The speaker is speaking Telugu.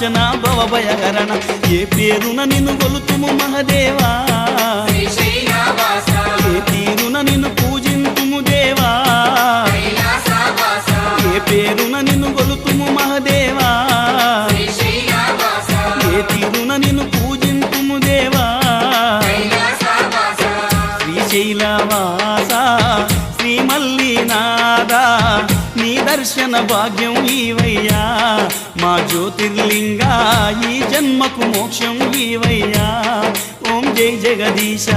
భవనాశన భవభయహరణ ఏ పేరున నిన్ను గొలుతుము మహదేవా ఏ తీరున నిన్ను పూజింతుము దేవా ఏ పేరున నిన్ను గొలుతుము మహదేవా ఏ తీరున నిన్ను పూజింతుము దేవా శ్రీశైలవాస శ్రీ మల్లినాథ నీ దర్శన భాగ్యం ఈవయ్యా మా జ్యోతిర్లింగా ఈ జన్మకు మోక్షం ఈవయ్యా ఓం జై జగదీశ